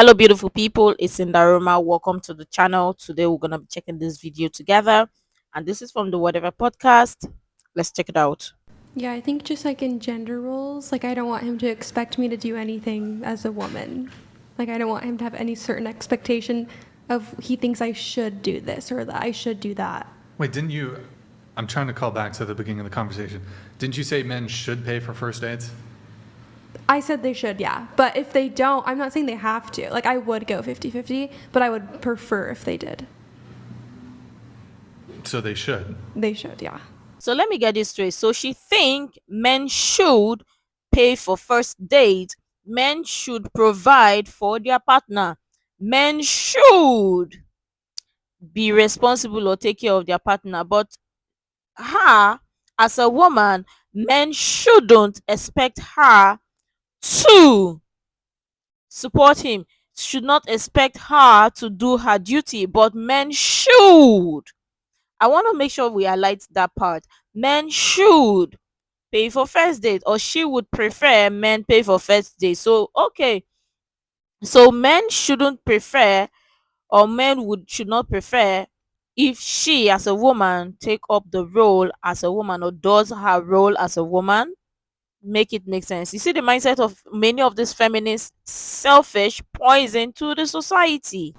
Hello, beautiful people. It's Sinderfam. Welcome to the channel. Today, we're going to be checking this video together. And this is from the Whatever podcast. Let's check it out. Yeah, I think just like in gender roles, like I don't want him to expect me to do anything as a woman. Like I don't want him to have any certain expectation of he thinks I should do this or that I should do that. Wait, didn't you? I'm trying to call back to the beginning of the conversation. Didn't you say men should pay for first dates? I said they should, yeah. But if they don't, I'm not saying they have to. Like I would go 50-50, but I would prefer if they did. So they should. They should, yeah. So let me get this straight. So she think men should pay for first date. Men should provide for their partner. Men should be responsible or take care of their partner. But her, as a woman, men shouldn't expect her to support him, should not expect her to do her duty, but men should. I want to make sure we highlight that part. Men should pay for first date, or she would prefer men pay for first date. So okay, so men shouldn't prefer, or men should not prefer if she as a woman take up the role as a woman or does her role as a woman. Make it make sense. You see the mindset of many of these feminists, selfish poison to the society.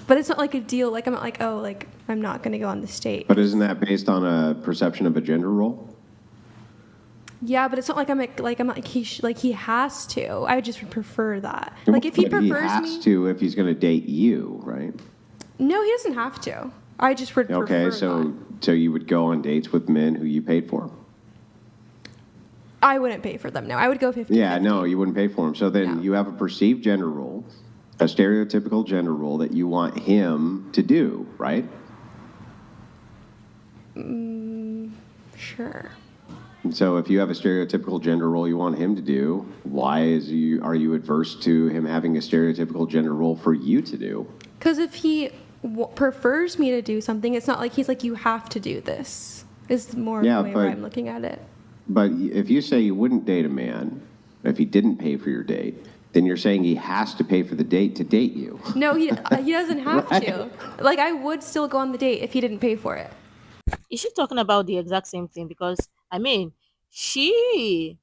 But it's not like a deal. Like I'm not like, oh, like I'm not going to go on this date. But isn't that based on a perception of a gender role? Yeah, but it's not like he has to. I just would prefer that. Like if he prefers he has me to if he's going to date you, right? No, he doesn't have to. I just would prefer Okay, so you would go on dates with men who you paid for? I wouldn't pay for them. No, I would go 50. Yeah, no, you wouldn't pay for them. So then No. you have a perceived gender role, a stereotypical gender role that you want him to do, right? Sure. And so if you have a stereotypical gender role you want him to do, why are you adverse to him having a stereotypical gender role for you to do? Because if he prefers me to do something, it's not like he's like, you have to do this. Is more Yeah, the way where but- I'm looking at it. But if you say you wouldn't date a man if he didn't pay for your date, then you're saying he has to pay for the date to date you. No, he doesn't have Right. to. Like I would still go on the date if he didn't pay for it. Is she talking about the exact same thing? Because I mean, she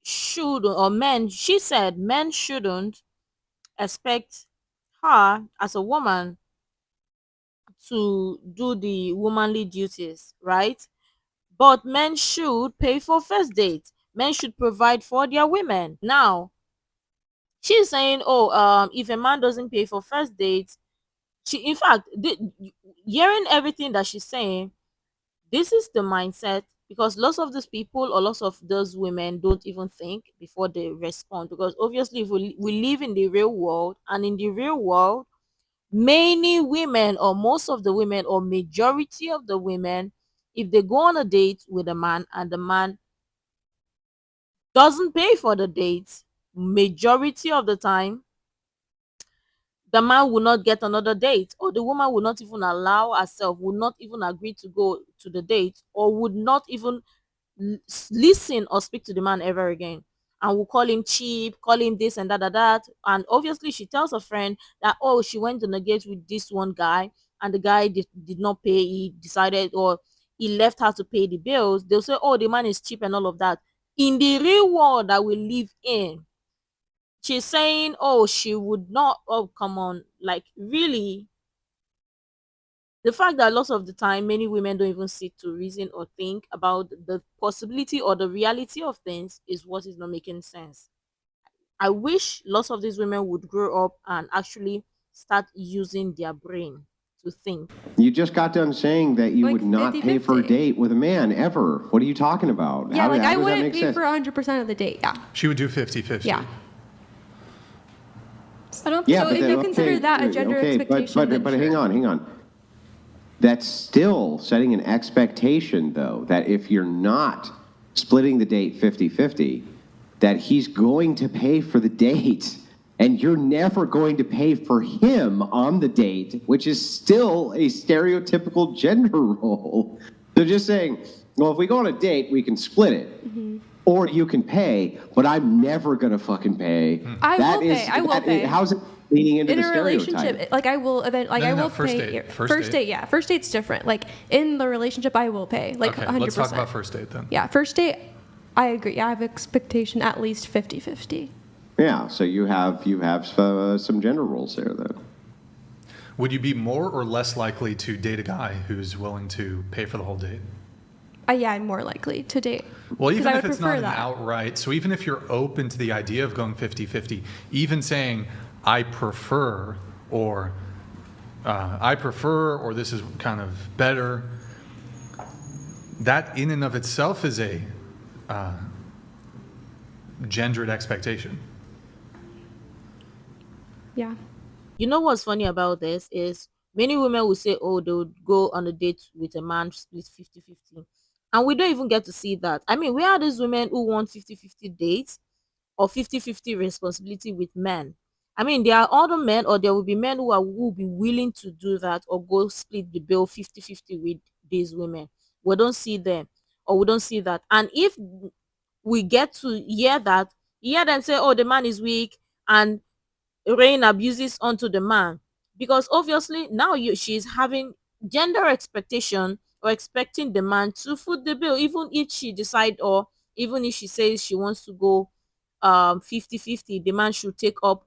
should, or men, she said men shouldn't expect her as a woman to do the womanly duties, right? But men should pay for first date. Men should provide for their women. Now, she's saying, oh, if a man doesn't pay for first date, in fact, hearing everything that she's saying, this is the mindset, because lots of these people or lots of those women don't even think before they respond, because obviously if we live in the real world, and in the real world many women, or most of the women, or majority of the women, if they go on a date with a man and the man doesn't pay for the date, majority of the time the man will not get another date, or the woman will not even allow herself, will not even agree to go to the date, or would not even listen or speak to the man ever again, and will call him cheap, call him this and that. And obviously she tells a friend that, oh, she went on a date with this one guy and the guy did not pay, he decided, or he left her to pay the bills. They'll say, oh, the man is cheap and all of that. In the real world that we live in, she's saying, oh, she would not, oh, come on, like really. The fact that lots of the time many women don't even sit to reason or think about the possibility or the reality of things is what is not making sense. I wish lots of these women would grow up and actually start using their brain to think. You just got done saying that you Like would not pay for a 50-50. date with a man ever. What are you talking about? Yeah, like I does that wouldn't make pay sense? for 100% of the date. Yeah. She would do 50-50. Yeah. I don't Yeah, So but if then- you consider okay, that a gender okay, expectation, then but sure. hang on. That's still setting an expectation, though, that if you're not splitting the date 50-50, that he's going to pay for the date, and you're never going to pay for him on the date, which is still a stereotypical gender role. They're just saying, well, if we go on a date, we can split it. or you can pay, but I'm never gonna fucking pay. I will pay. I will pay. How's it leaning into In the a stereotype? relationship, like I will I will first pay. date. First date, yeah. First date's different. Like in the relationship, I will pay. Like Okay, 100%. let's talk about first date then. Yeah, first date, I agree. I have expectation at least 50-50. Yeah, so you have some gender roles there then. Would you be more or less likely to date a guy who's willing to pay for the whole date? Yeah, I'm more likely to date. Well, 'Cause even I if would it's not prefer an that. outright, so even if you're open to the idea of going 50-50, even saying, I prefer, or this is kind of better, that in and of itself is a gendered expectation. Yeah. You know what's funny about this is many women will say, oh, they would go on a date with a man split 50-50. And we don't even get to see that. I mean, where are these women who want 50-50 dates or 50-50 responsibility with men? I mean, there are other men, or there will be men who will be willing to do that or go split the bill 50-50 with these women. We don't see them, or we don't see that. And if we get to hear them say, oh, the man is weak, and rain abuses onto the man, because obviously now she's having gender expectation, or expecting the man to foot the bill, even if she decide, or even if she says she wants to go 50-50, the man should take up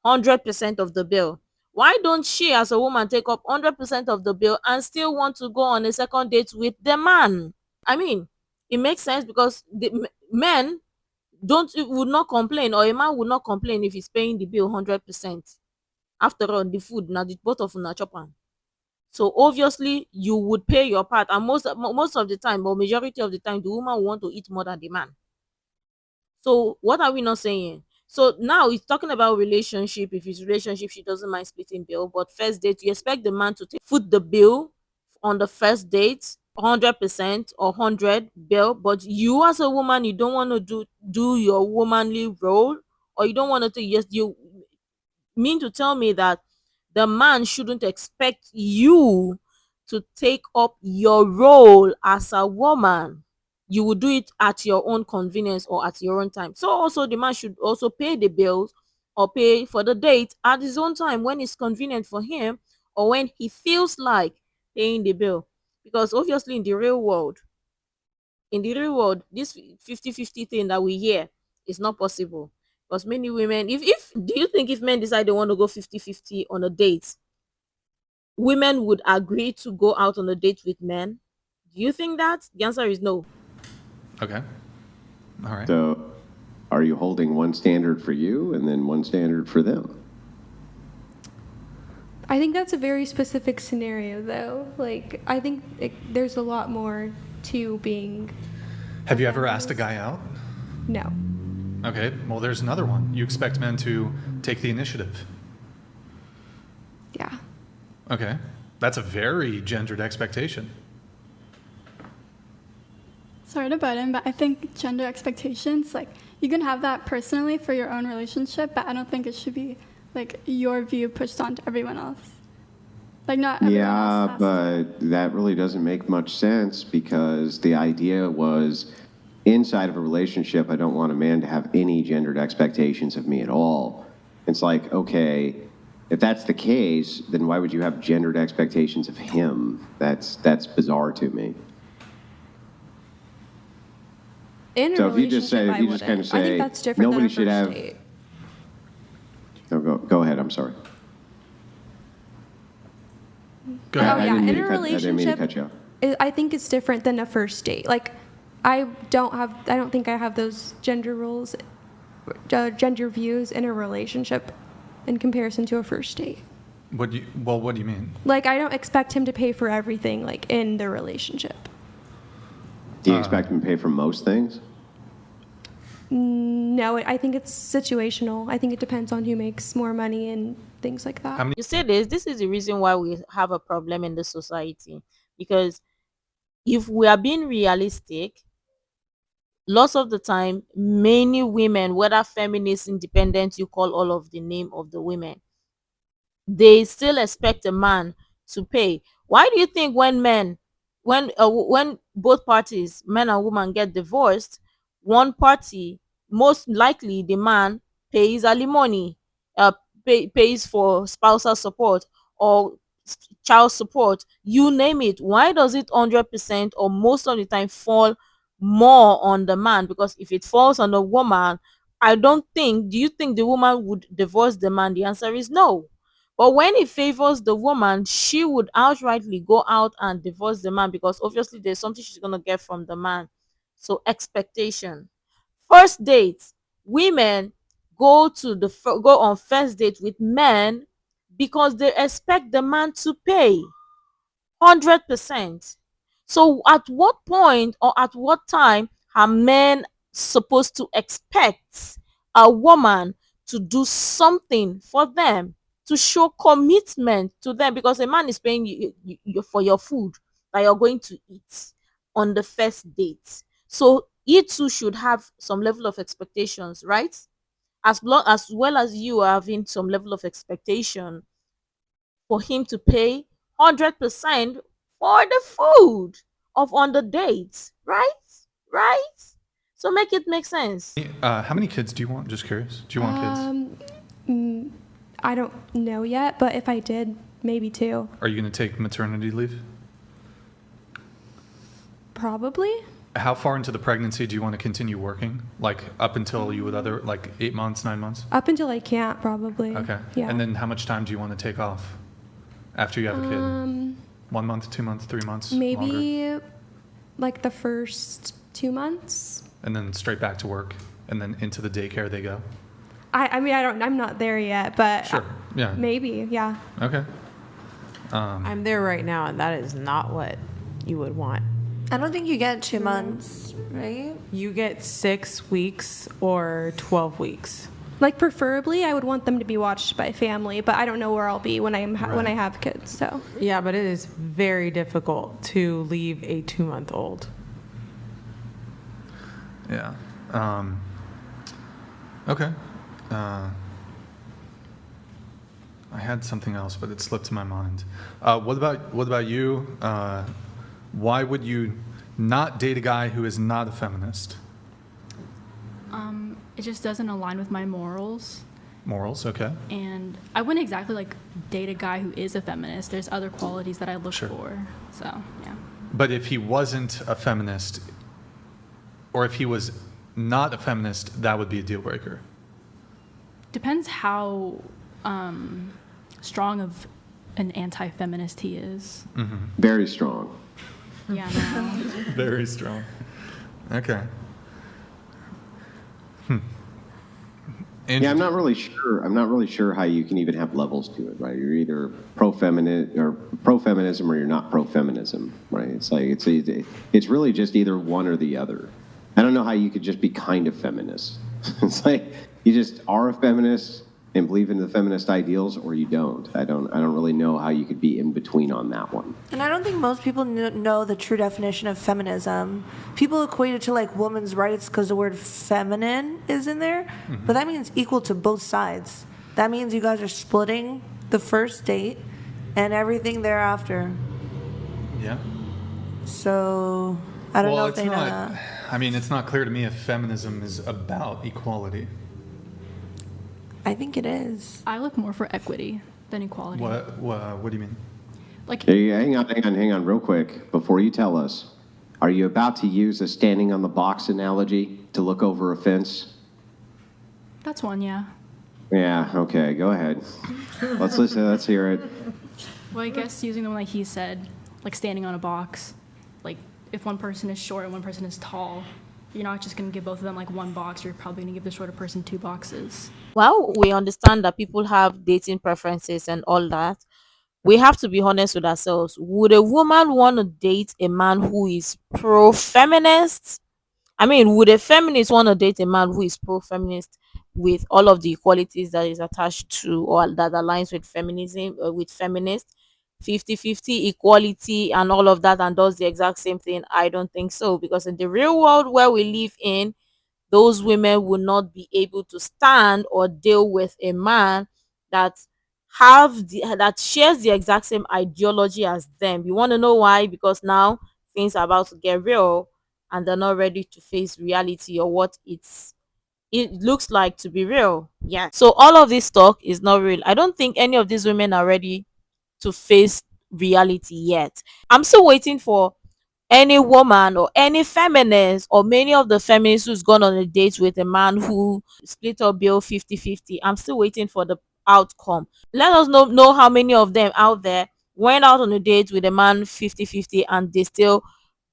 100% of the bill. Why don't she as a woman take up 100% of the bill and still want to go on a second date with the man? I mean, it makes sense, because the men would not complain, or a man would not complain if he's paying the bill 100%. After all, the food now the both of una chop am. So obviously you would pay your part, and most of the time, or majority of the time, the woman will want to eat more than the man. So what are we not saying? So now it's talking about relationship. If it's relationship, she doesn't mind splitting bill, but first date, you expect the man to foot the bill on the first date, 100% or 100 bill, but you as a woman, you don't want to do your womanly role, or you don't want to take, yes, you mean to tell me that the man shouldn't expect you to take up your role as a woman? You will do it at your own convenience or at your own time. So also the man should also pay the bills or pay for the date at his own time, when it's convenient for him, or when he feels like paying the bill. Because obviously in the real world, this 50-50 thing that we hear is not possible. Because many women, if do you think if men decide they want to go 50-50 on a date, women would agree to go out on a date with men? Do you think that? The answer is no. Okay. All right. So are you holding one standard for you and then one standard for them? I think that's a very specific scenario, though. Like, I think there's a lot more to being. Have you ever asked a guy out? No. Okay, well, there's another one. You expect men to take the initiative. Yeah. Okay, that's a very gendered expectation. Sorry to butt in, but I think gender expectations, like, you can have that personally for your own relationship, but I don't think it should be, like, your view pushed onto everyone else. Like, not everyone Yeah, else has but that really doesn't make much sense, because the idea was inside of a relationship, I don't want a man to have any gendered expectations of me at all. It's like, okay, if that's the case, then why would you have gendered expectations of him? That's bizarre to me. In a So if you just relationship, say, if you just kind of I say, think that's different nobody than a should first have. date. No, go ahead. I'm sorry. Go ahead. Oh, I yeah, didn't mean in to a cut- I didn't mean to cut you off. I think it's different than a first date. Like, I don't think I have those gender roles, gender views in a relationship in comparison to a first date. What do you mean? Like, I don't expect him to pay for everything, like, in the relationship. Do you expect him to pay for most things? No, I think it's situational. I think it depends on who makes more money and things like that. You say this is the reason why we have a problem in the society, because if we are being realistic, lots of the time many women, whether feminist, independent, you call all of the name of the women, they still expect a man to pay. Why do you think when both parties, men and women, get divorced, one party, most likely the man, pays alimony, uh, pays for spousal support or child support, you name it. Why does it 100% or most of the time fall more on the man? Because if it falls on the woman, I don't think, do you think the woman would divorce the man? The answer is no. But when it favors the woman, she would outrightly go out and divorce the man because obviously there's something she's going to get from the man. So, expectation. First date, women go on first date with men because they expect the man to pay 100%. So at what point or at what time are men supposed to expect a woman to do something for them, to show commitment to them? Because a man is paying you for your food that you're going to eat on the first date. So you too should have some level of expectations, right? As well as you are having some level of expectation for him to pay 100% for the food of on the dates, right? Right? So make it make sense. How many kids do you want? Just curious. Do you want kids? I don't know yet, but if I did, maybe 2. Are you going to take maternity leave? Probably. How far into the pregnancy do you want to continue working? Like up until you would like 8 months, 9 months? Up until I can't, probably. Okay. Yeah. And then how much time do you want to take off after you have a kid? 1 month, 2 months, 3 months? Maybe longer? like the first 2 months. And then straight back to work, and then into the daycare they go? I mean, I'm not there yet, but Sure, yeah. maybe, yeah. Okay. I'm there right now, and that is not what you would want. I don't think you get 2 months, right? You get 6 weeks or 12 weeks. Like preferably, I would want them to be watched by family, but I don't know where I'll be when when I have kids. So Yeah, but it is very difficult to leave a 2-month-old. Yeah. Okay. I had something else, but it slipped my mind. What about you? Why would you not date a guy who is not a feminist? It just doesn't align with my morals. Morals, okay. And I wouldn't exactly like date a guy who is a feminist. There's other qualities that I look Sure. for. So, yeah. But if he wasn't a feminist, or if he was not a feminist, that would be a deal breaker. Depends how strong of an anti-feminist he is. Very strong. Yeah, no. Very strong. Okay. And Yeah, I'm not really sure. I'm not really sure how you can even have levels to it, right? You're either pro-feminist or pro-feminism, or you're not pro-feminism, right? It's like it's really just either one or the other. I don't know how you could just be kind of feminist. It's like you just are a feminist and believe in the feminist ideals, or you don't. I don't really know how you could be in between on that one. And I don't think most people know the true definition of feminism. People equate it to like women's rights because the word feminine is in there, but that means equal to both sides. That means you guys are splitting the first date and everything thereafter. yeah. So I don't know if it's they know not. that. I mean, it's not clear to me if feminism is about equality. I think it is. I look more for equity than equality. What do you mean? Like, Hey, hang on, real quick. Before you tell us, are you about to use a standing on the box analogy to look over a fence? that's one, yeah. Yeah, okay, go ahead. Let's listen, let's hear it. Well, I guess using the one like he said, like standing on a box. Like, if one person is short and one person is tall, you're not just going to give both of them like one box. You're probably going to give the shorter person 2 boxes. Well, we understand that people have dating preferences and all that. We have to be honest with ourselves. Would a woman want to date a man who is pro-feminist? I mean, would a feminist want to date a man who is pro-feminist with all of the equalities that is attached to or that aligns with feminism, with feminist 50-50 equality and all of that, and does the exact same thing? I don't think so, because in the real world where we live in, those women will not be able to stand or deal with a man that that shares the exact same ideology as them. You want to know why? Because now things are about to get real, and they're not ready to face reality or what it looks like to be real. Yeah. So all of this talk is not real. I don't think any of these women are ready to face reality yet. I'm still waiting for any woman or any feminist or many of the feminists who's gone on a date with a man who split up bill 50-50. I'm still waiting for the outcome. Let us know how many of them out there went out on a date with a man 50-50 and they still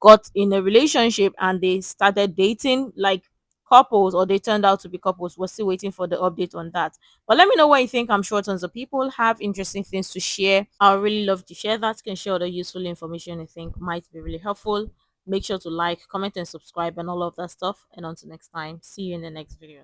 got in a relationship and they started dating like couples, or they turned out to be couples. We're still waiting for the update on that. But let me know what you think. I'm sure tons of people have interesting things to share. I would really love to share that. You can share the useful information you think might be really helpful. Make sure to like, comment, and subscribe and all of that stuff. And until next time, see you in the next video.